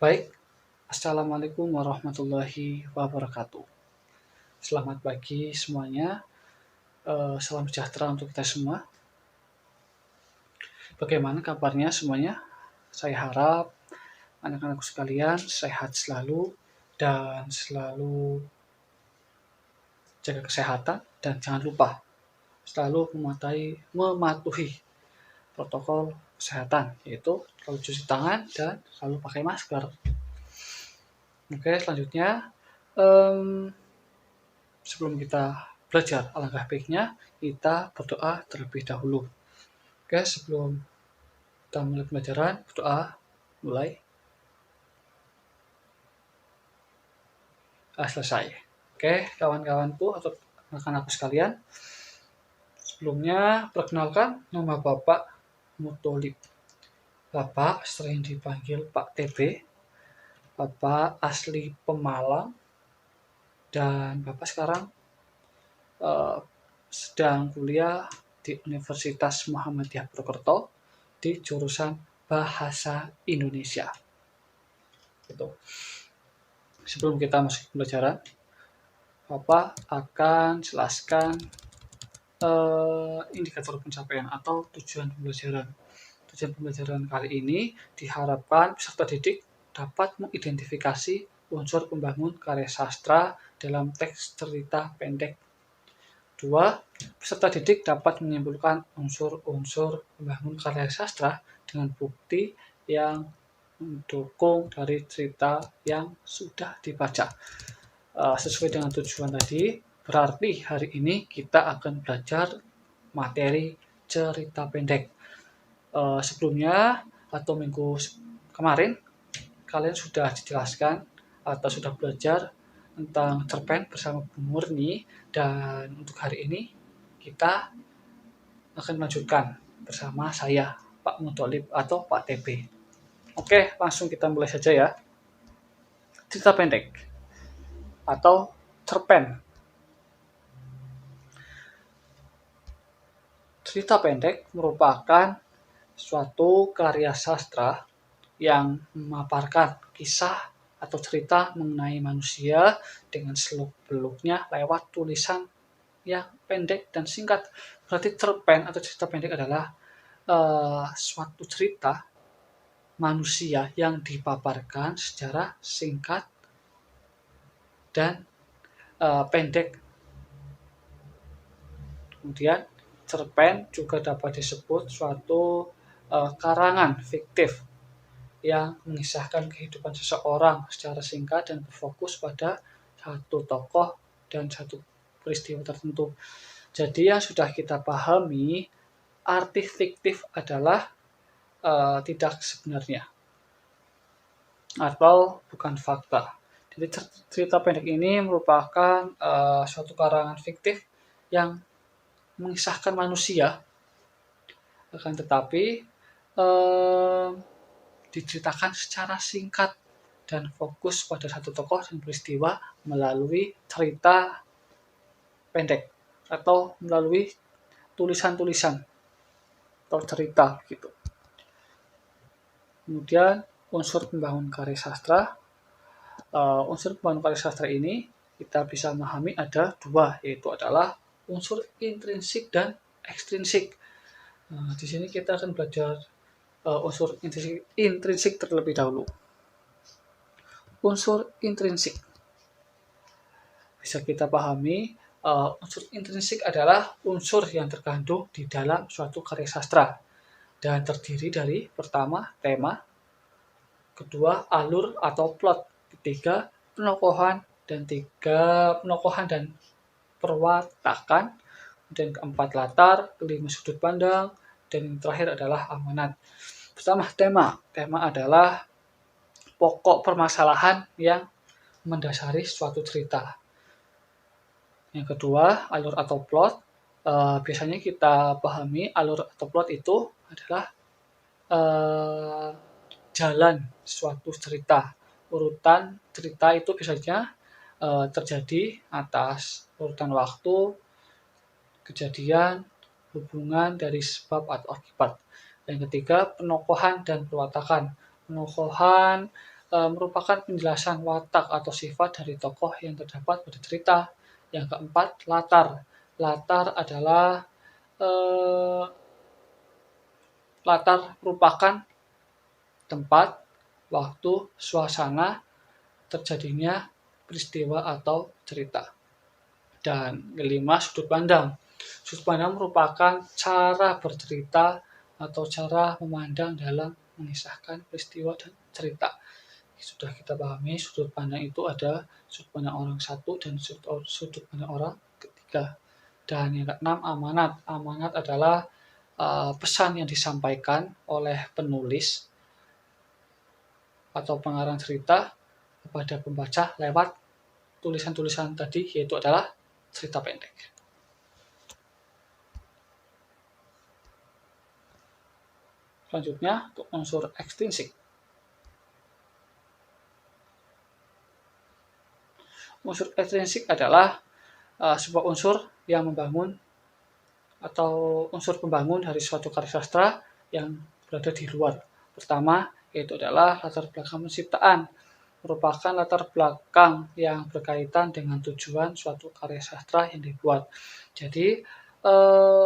Baik, Assalamualaikum warahmatullahi wabarakatuh. Selamat pagi semuanya, salam sejahtera untuk kita semua. Bagaimana kabarnya semuanya? Saya harap anak-anakku sekalian sehat selalu dan selalu jaga kesehatan dan jangan lupa selalu mematuhi protokol kesehatan, yaitu selalu cuci tangan dan selalu pakai masker. Oke, selanjutnya sebelum kita belajar, alangkah baiknya kita berdoa terlebih dahulu. Oke, sebelum kita mulai pembelajaran, berdoa mulai. Selesai. Oke, kawan-kawanku atau anak-anakku sekalian, sebelumnya perkenalkan nama Bapak Mutholib. Bapak sering dipanggil Pak TB. Bapak asli Pemalang dan Bapak sekarang sedang kuliah di Universitas Muhammadiyah Purwokerto di jurusan Bahasa Indonesia. Gitu. Sebelum kita masuk ke pembelajaran, Bapak akan jelaskan indikator pencapaian atau tujuan pembelajaran. Tujuan pembelajaran kali ini diharapkan peserta didik dapat mengidentifikasi unsur pembangun karya sastra dalam teks cerita pendek. 2. Peserta didik dapat menyimpulkan unsur-unsur pembangun karya sastra dengan bukti yang mendukung dari cerita yang sudah dibaca. Sesuai dengan tujuan tadi, berarti hari ini kita akan belajar materi cerita pendek. Sebelumnya atau minggu kemarin, kalian sudah dijelaskan atau sudah belajar tentang cerpen bersama Bu Murni, dan untuk hari ini kita akan melanjutkan bersama saya, Pak Mutholib atau Pak TB. Oke, langsung kita mulai saja ya. Cerita pendek atau cerpen. Cerita pendek merupakan suatu karya sastra yang memaparkan kisah atau cerita mengenai manusia dengan seluk-beluknya lewat tulisan yang pendek dan singkat. Berarti cerpen atau cerita pendek adalah suatu cerita manusia yang dipaparkan secara singkat dan pendek. Kemudian cerpen juga dapat disebut suatu karangan fiktif yang mengisahkan kehidupan seseorang secara singkat dan berfokus pada satu tokoh dan satu peristiwa tertentu. Jadi yang sudah kita pahami, arti fiktif adalah tidak sebenarnya atau bukan fakta. Jadi cerita pendek ini merupakan suatu karangan fiktif yang mengisahkan manusia, akan tetapi diceritakan secara singkat dan fokus pada satu tokoh dan peristiwa melalui cerita pendek atau melalui tulisan-tulisan atau cerita gitu. Kemudian unsur pembangun karya sastra. Unsur pembangun karya sastra ini kita bisa memahami ada dua, yaitu adalah unsur intrinsik dan ekstrinsik. Di sini kita akan belajar unsur intrinsik terlebih dahulu. Unsur intrinsik bisa kita pahami, unsur intrinsik adalah unsur yang terkandung di dalam suatu karya sastra dan terdiri dari pertama tema, kedua alur atau plot, ketiga penokohan dan perwatakan, dan keempat latar, kelima sudut pandang, dan yang terakhir adalah amanat. Pertama tema. Tema adalah pokok permasalahan yang mendasari suatu cerita. Yang kedua, alur atau plot. Biasanya kita pahami alur atau plot itu adalah jalan suatu cerita. Urutan cerita itu biasanya terjadi atas urutan waktu, kejadian, hubungan dari sebab atau akibat. Yang ketiga, penokohan dan perwatakan. Penokohan merupakan penjelasan watak atau sifat dari tokoh yang terdapat pada cerita. Yang keempat, latar. Latar adalah latar merupakan tempat, waktu, suasana terjadinya peristiwa atau cerita. Dan kelima, sudut pandang. Sudut pandang merupakan cara bercerita atau cara memandang dalam mengisahkan peristiwa dan cerita. Sudah kita pahami, sudut pandang itu ada sudut pandang orang satu dan sudut pandang orang ketiga. Dan yang keenam, amanat. Amanat adalah pesan yang disampaikan oleh penulis atau pengarang cerita kepada pembaca lewat tulisan-tulisan tadi, yaitu adalah cerita pendek. Selanjutnya, untuk unsur ekstrinsik. Unsur ekstrinsik adalah sebuah unsur yang membangun atau unsur pembangun dari suatu karya sastra yang berada di luar. Pertama, yaitu adalah latar belakang penciptaan. Merupakan latar belakang yang berkaitan dengan tujuan suatu karya sastra yang dibuat. Jadi,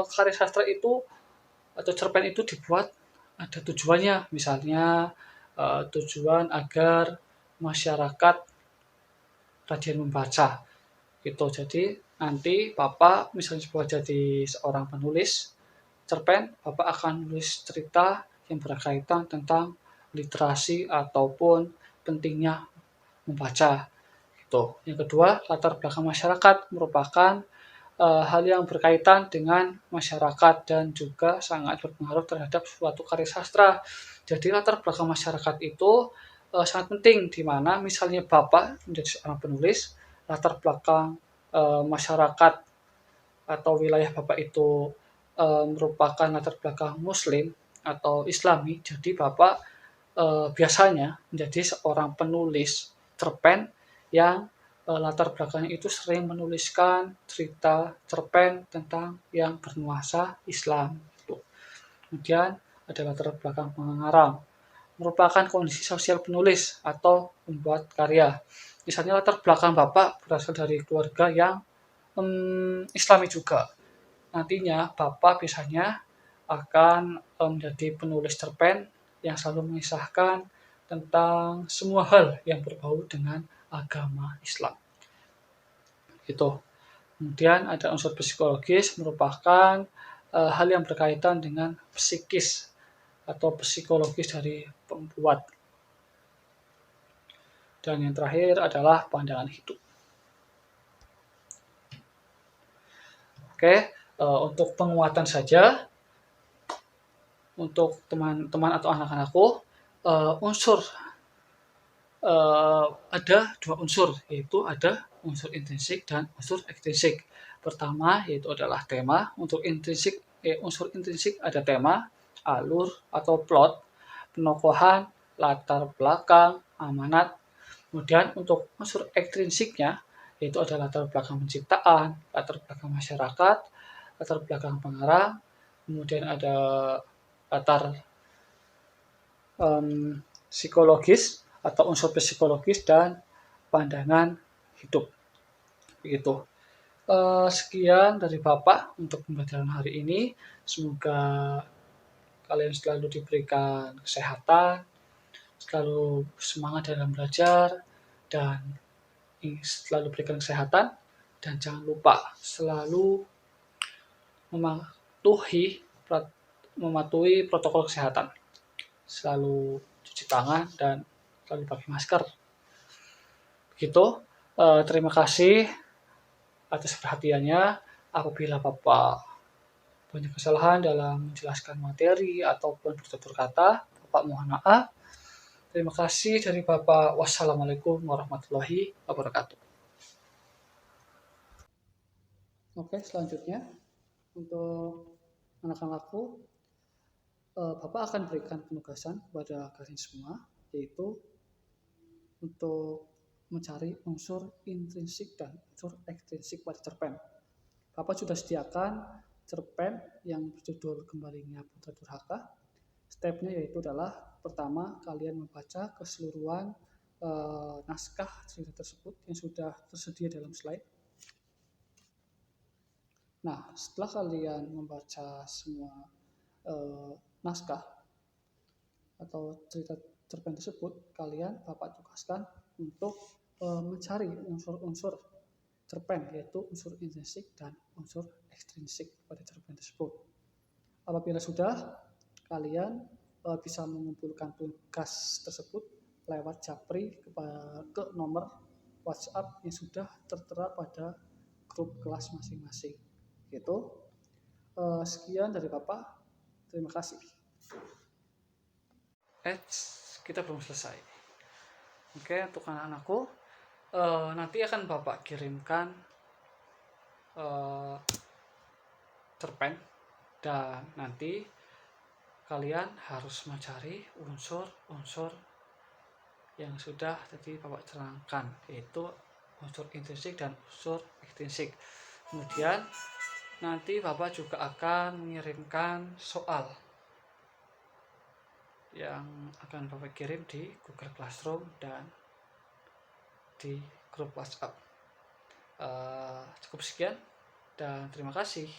karya sastra itu atau cerpen itu dibuat ada tujuannya, misalnya tujuan agar masyarakat rajin membaca gitu. Jadi nanti Bapak misalnya jadi seorang penulis cerpen, Bapak akan menulis cerita yang berkaitan tentang literasi ataupun pentingnya membaca gitu. Yang kedua, latar belakang masyarakat merupakan hal yang berkaitan dengan masyarakat dan juga sangat berpengaruh terhadap suatu karya sastra. Jadi latar belakang masyarakat itu sangat penting, di mana misalnya Bapak menjadi seorang penulis, latar belakang masyarakat atau wilayah Bapak itu merupakan latar belakang Muslim atau Islami, jadi Bapak biasanya menjadi seorang penulis cerpen yang latar belakangnya itu sering menuliskan cerita cerpen tentang yang bernuansa Islam. Kemudian ada latar belakang pengarang, merupakan kondisi sosial penulis atau membuat karya. Misalnya latar belakang Bapak berasal dari keluarga yang Islami juga. Nantinya Bapak biasanya akan menjadi penulis cerpen yang selalu mengisahkan tentang semua hal yang berbau dengan agama Islam. Gitu. Kemudian ada unsur psikologis, merupakan hal yang berkaitan dengan psikis atau psikologis dari pembuat. Dan yang terakhir adalah pandangan hidup. Oke, untuk penguatan saja, untuk teman-teman atau anak-anakku, unsur ada dua unsur, yaitu ada unsur intrinsik dan unsur ekstrinsik. Pertama yaitu adalah tema. Untuk unsur intrinsik ada tema, alur atau plot, penokohan, latar belakang, amanat. Kemudian untuk unsur ekstrinsiknya yaitu ada latar belakang penciptaan, latar belakang masyarakat, latar belakang pengarang, kemudian ada latar psikologis atau unsur psikologis dan pandangan hidup. Begitu. Sekian dari Bapak untuk pembelajaran hari ini. Semoga kalian selalu diberikan kesehatan, selalu semangat dalam belajar, dan selalu berikan kesehatan. Dan jangan lupa selalu mematuhi protokol kesehatan. Selalu cuci tangan dan selalu pakai masker. Begitu. Terima kasih atas perhatiannya. Apabila Bapak banyak kesalahan dalam menjelaskan materi ataupun bertutur kata, Bapak mohon maaf. Terima kasih dari Bapak. Wassalamualaikum warahmatullahi wabarakatuh. Oke, selanjutnya untuk anak-anakku, Bapak akan berikan penugasan kepada kalian semua, yaitu untuk mencari unsur intrinsik dan unsur ekstrinsik pada cerpen. Bapak sudah sediakan cerpen yang berjudul Kembalinya Putra Durhaka. Stepnya yaitu adalah pertama, kalian membaca keseluruhan naskah cerita tersebut yang sudah tersedia dalam slide. Nah, setelah kalian membaca semua naskah atau cerita cerpen tersebut, Bapak tugaskan untuk mencari unsur-unsur cerpen, yaitu unsur intrinsik dan unsur ekstrinsik pada cerpen tersebut. Apabila sudah, kalian bisa mengumpulkan tugas tersebut lewat japri ke nomor WhatsApp yang sudah tertera pada grup kelas masing-masing. Gitu. Sekian dari Bapak. Terima kasih. Kita belum selesai. Oke, untuk anak-anakku, nanti akan Bapak kirimkan cerpen dan nanti kalian harus mencari unsur-unsur yang sudah tadi Bapak terangkan, yaitu unsur intrinsik dan unsur ekstrinsik. Kemudian nanti Bapak juga akan mengirimkan soal yang akan Bapak kirim di Google Classroom dan di grup WhatsApp. Cukup sekian dan terima kasih.